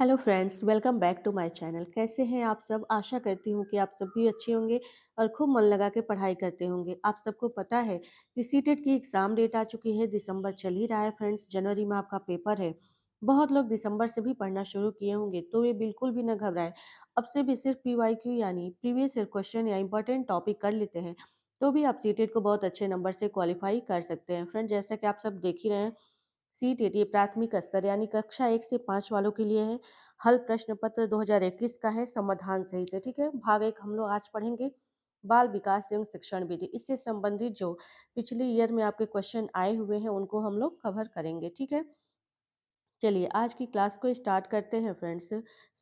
Hello friends, welcome back to my channel. कैसे हैं आप सब? आशा करती हूँ कि आप सब भी अच्छे होंगे और खूब मन लगा के पढ़ाई करते होंगे। आप सबको पता है कि सीटेट की एग्ज़ाम डेट आ चुकी है। दिसंबर चल ही रहा है फ्रेंड्स, जनवरी में आपका पेपर है। बहुत लोग दिसंबर से भी पढ़ना शुरू किए होंगे, तो ये बिल्कुल भी ना घबराएं। अब से भी सिर्फ पीवाईक्यू यानी प्रीवियस ईयर क्वेश्चन या इंपॉर्टेंट टॉपिक कर लेते हैं, तो भी आप सीटेट को बहुत अच्छे नंबर से क्वालिफाई कर सकते हैं। फ्रेंड, जैसा कि आप सब देख ही रहे हैं, सीटेट ये प्राथमिक स्तर यानी कक्षा 1 से 5 वालों के लिए है। हल प्रश्न पत्र 2021 का है, समाधान सहित है। ठीक है, भाग 1 हम लोग आज पढ़ेंगे। बाल विकास एवं शिक्षण विधि, इससे संबंधित जो पिछले ईयर में आपके क्वेश्चन आए हुए हैं उनको हम लोग कवर करेंगे। ठीक है, चलिए आज की क्लास को स्टार्ट करते हैं फ्रेंड्स।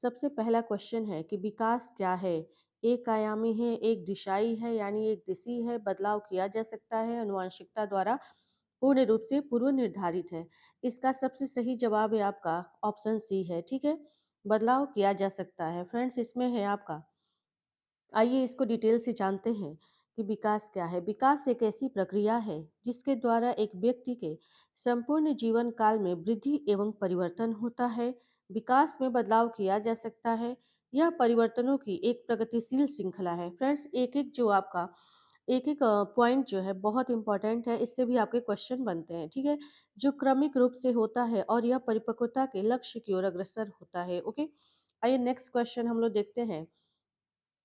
सबसे पहला क्वेश्चन है कि विकास क्या है? एक आयामी है, एक दिशाई है यानी एक दिशी है, बदलाव किया जा सकता है, आनुवंशिकता द्वारा पूर्ण रूप से पूर्व निर्धारित है। इसका सबसे सही जवाब है आपका ऑप्शन सी है। ठीक है, बदलाव किया जा सकता है। फ्रेंड्स, इसमें है आपका, आइए इसको डिटेल से जानते हैं कि विकास क्या है। विकास एक ऐसी प्रक्रिया है जिसके द्वारा एक व्यक्ति के संपूर्ण जीवन काल में वृद्धि एवं परिवर्तन होता है। विकास में बदलाव किया जा सकता है। यह परिवर्तनों की एक प्रगतिशील श्रृंखला है। फ्रेंड्स, एक एक जो आपका एक एक पॉइंट जो है बहुत इंपॉर्टेंट है, इससे भी आपके क्वेश्चन बनते हैं। ठीक है, जो क्रमिक रूप से होता है और यह परिपक्वता के लक्ष्य की ओर अग्रसर होता है। ओके, आइए नेक्स्ट क्वेश्चन हम लोग देखते हैं।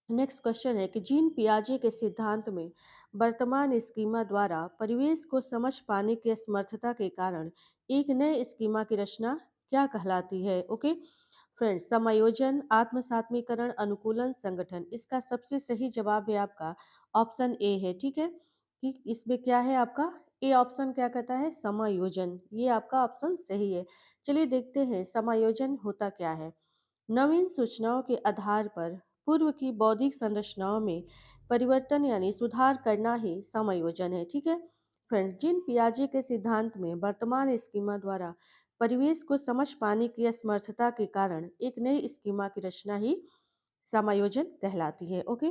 नेक्स्ट क्वेश्चन है कि जीन पियाजे के सिद्धांत में वर्तमान स्कीमा द्वारा परिवेश को समझ पाने की असमर्थता के कारण एक नए स्कीमा की रचना क्या कहलाती है? ओके फ्रेंड्स, समायोजन, आत्मसात्मीकरण, अनुकूलन, संगठन। इसका सबसे सही जवाब है आपका ऑप्शन ए है। ठीक है, कि इसमें क्या है आपका ए ऑप्शन क्या कहता है? समायोजन। ये आपका ऑप्शन सही है। चलिए देखते हैं समायोजन होता क्या है। नवीन सूचनाओं के आधार पर पूर्व की बौद्धिक संरचनाओं में परिवर्तन यानी सुधार करना ही समायोजन है। ठीक है फ्रेंड्स, जिन पियाजे के सिद्धांत में वर्तमान स्कीमा द्वारा परिवेश को समझ पाने की असमर्थता के कारण एक नई स्कीमा की रचना ही समायोजन कहलाती है। ओके,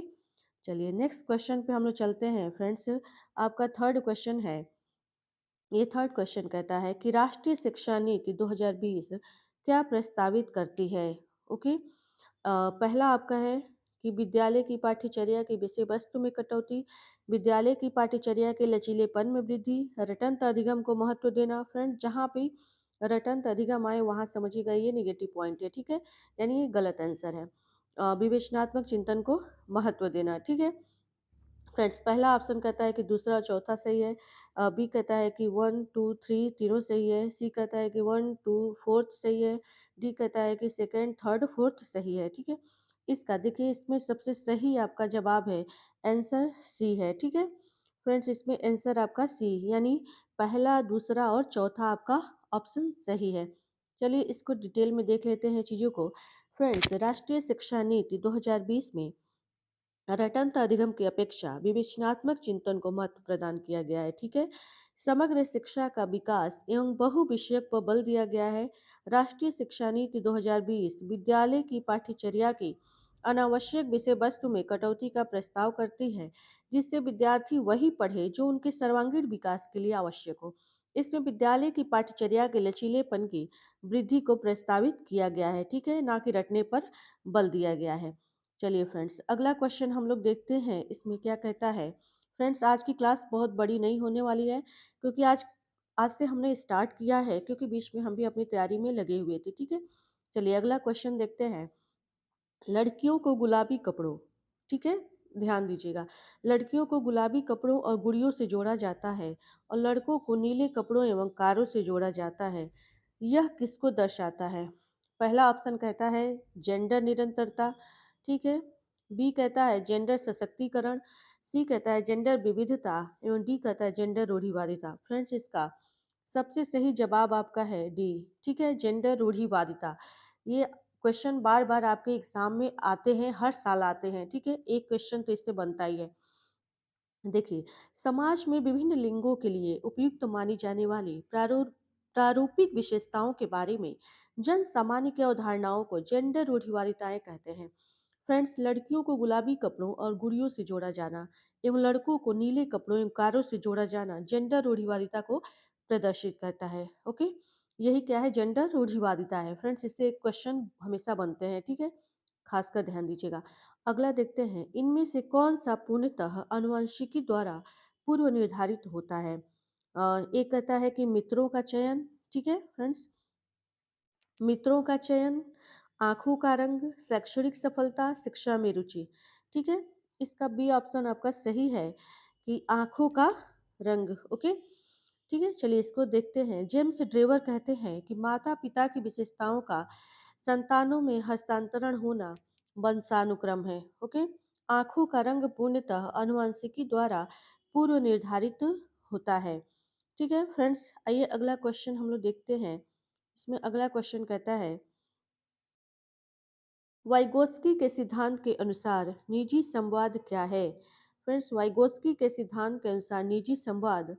चलिए नेक्स्ट क्वेश्चन पे हम लोग चलते हैं फ्रेंड्स। आपका थर्ड क्वेश्चन है। ये थर्ड क्वेश्चन कहता है कि राष्ट्रीय शिक्षा नीति 2020 क्या प्रस्तावित करती है? ओके, पहला आपका है कि विद्यालय की पाठ्यचर्या की विषय वस्तु में कटौती, विद्यालय की पाठ्यचर्या के लचीलेपन में वृद्धि, रटंत अधिगम को महत्व देना। फ्रेंड, जहाँ पे रटंत अधिगम आए वहाँ समझिएगा ये नेगेटिव पॉइंट है। ठीक है, यानी ये गलत आंसर है। विवेचनात्मक चिंतन को महत्व देना। ठीक है फ्रेंड्स, पहला ऑप्शन कहता है कि दूसरा और चौथा सही है। बी कहता है कि 1 2 3 तीनों सही है। सी कहता है कि 1 2 फोर्थ सही है। डी कहता है कि सेकंड थर्ड फोर्थ सही है। ठीक है, इसका देखिए, इसमें सबसे सही आपका जवाब है आंसर सी है। ठीक है फ्रेंड्स, इसमें आंसर आपका सी यानी पहला, दूसरा और चौथा आपका ऑप्शन सही है। चलिए इसको डिटेल में देख लेते हैं चीज़ों को। फ्रेंड्स, राष्ट्रीय शिक्षा नीति 2020 में रटंत अधिगम की अपेक्षा विवेचनात्मक चिंतन को महत्व प्रदान किया गया है। ठीक है, समग्र शिक्षा का विकास एवं बहु विषयक पर बल दिया गया है। राष्ट्रीय शिक्षा नीति 2020 विद्यालय की पाठ्यचर्या की अनावश्यक विषय वस्तु में कटौती का प्रस्ताव करती है, जिससे विद्यार्थी वही पढ़े जो उनके सर्वांगीण विकास के लिए आवश्यक हो। इसमें विद्यालय की पाठ्यचर्या के लचीलेपन की वृद्धि को प्रस्तावित किया गया है। ठीक है, ना कि रटने पर बल दिया गया है। चलिए फ्रेंड्स, अगला क्वेश्चन हम लोग देखते हैं, इसमें क्या कहता है। फ्रेंड्स, आज की क्लास बहुत बड़ी नहीं होने वाली है, क्योंकि आज आज से हमने स्टार्ट किया है, क्योंकि बीच में हम भी अपनी तैयारी में लगे हुए थे। ठीक है, चलिए अगला क्वेश्चन देखते हैं। लड़कियों को गुलाबी कपड़ों, ठीक है, ध्यान दीजिएगा, लड़कियों को गुलाबी कपड़ों और गुड़ियों से जोड़ा जाता है और लड़कों को नीले कपड़ों एवं कारों से जोड़ा जाता है। यह किसको दर्शाता है? पहला ऑप्शन कहता है जेंडर निरंतरता। ठीक है, बी कहता है जेंडर सशक्तिकरण, सी कहता है जेंडर विविधता एवं डी कहता है जेंडर रूढ़िवादिता। फ्रेंड्स, इसका सबसे सही जवाब आपका है डी। ठीक है, जेंडर रूढ़िवादिता। ये क्वेश्चन बार बार आपके एग्जाम में आते हैं, हर साल आते हैं। ठीक है, एक क्वेश्चन तो इससे बनता ही है। देखिए, समाज में विभिन्न लिंगों के लिए उपयुक्त मानी जाने वाली प्रारूपिक विशेषताओं के बारे में जन सामान्य की अवधारणाओं को जेंडर रूढ़िवादिताएं कहते हैं। फ्रेंड्स, लड़कियों को गुलाबी कपड़ों और गुड़ियों से जोड़ा जाना एवं लड़कों को नीले कपड़ों एवं कारों से जोड़ा जाना जेंडर रूढ़िवादिता को प्रदर्शित करता है। ओके, यही क्या है, जेंडर रूढ़िवादिता है। फ्रेंड्स, इससे क्वेश्चन हमेशा बनते हैं, ठीक है? खासकर ध्यान दीजिएगा। अगला देखते हैं, इनमें से कौन-सा पूर्णतः आनुवंशिकी द्वारा पूर्व निर्धारित होता है? एक कहता है कि मित्रों का चयन, ठीक है फ्रेंड्स? मित्रों का चयन, आँखों का रंग, शैक्षणिक सफलता, शिक्षा में रुचि। ठीक है? इसका बी ऑप्शन आपका सही है कि आँखों का रंग, ओके? ठीक है? चलिए इसको देखते हैं। जेम्स ड्रेवर कहते हैं कि माता-पिता की विशेषताओं का संतानों में हस्तांतरण होना वंशानुक्रम है, ओके? आँखों का रंग पूर्णतः आनुवंशिकी द्वारा पूर्व निर्धारित होता है। ठीक है फ्रेंड्स, आइए अगला क्वेश्चन हम लोग देखते हैं। इसमें अगला क्वेश्चन कहता है, वाइगोत्स्की के सिद्धांत के अनुसार निजी संवाद क्या है? फ्रेंड्स, वाइगोत्स्की के सिद्धांत के अनुसार निजी संवाद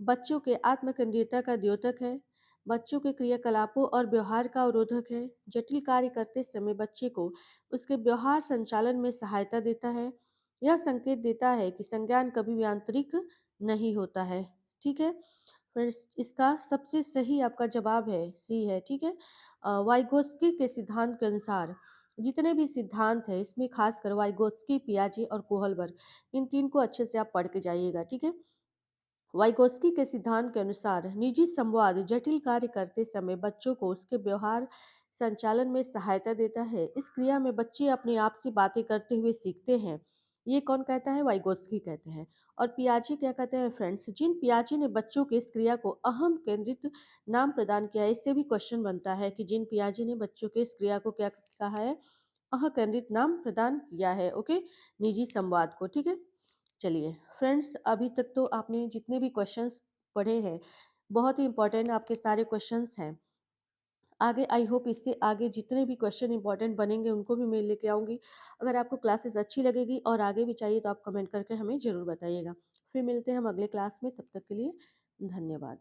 बच्चों के आत्मकेंद्रियता का द्योतक है, बच्चों के क्रियाकलापों और व्यवहार का अवरोधक है, जटिल कार्य करते समय बच्चे को उसके व्यवहार संचालन में सहायता देता है, यह संकेत देता है कि संज्ञान कभी भी आंतरिक नहीं होता है। ठीक है? फिर इसका सबसे सही आपका जवाब है सी है, ठीक है? वाइगोत्स्की के सिद्धांत के अनुसार जितने भी सिद्धांत हैं इसमें खासकर वाइगोत्स्की, पियाजे और कोहलबर्ग, इन 3 को अच्छे से आप पढ़ के जाइएगा, ठीक है? वाइगोत्स्की के सिद्धांत के अनुसार निजी संवाद जटिल कार्य करते समय बच्चों को उसके व्यवहार संचालन में सहायता देता है। इस क्रिया में बच्चे अपने आप से बातें करते हुए सीखते हैं। ये कौन कहता है? वाइगोत्स्की कहते हैं। और पियाजे क्या कहते हैं फ्रेंड्स? जिन पियाजे ने बच्चों के इस क्रिया को अहम केंद्रित नाम प्रदान किया है, इससे भी क्वेश्चन बनता है कि जिन पियाजे ने बच्चों के इस क्रिया को क्या कहा है? केंद्रित नाम प्रदान किया है, ओके? निजी संवाद को, ठीक है? चलिए फ्रेंड्स, अभी तक तो आपने जितने भी क्वेश्चंस पढ़े हैं, बहुत ही इंपॉर्टेंट आपके सारे क्वेश्चंस हैं। आगे आई होप इससे आगे जितने भी क्वेश्चन इंपॉर्टेंट बनेंगे उनको भी मैं लेके आऊँगी। अगर आपको क्लासेस अच्छी लगेगी और आगे भी चाहिए तो आप कमेंट करके हमें ज़रूर बताइएगा। फिर मिलते हैं हम अगले क्लास में, तब तक के लिए धन्यवाद।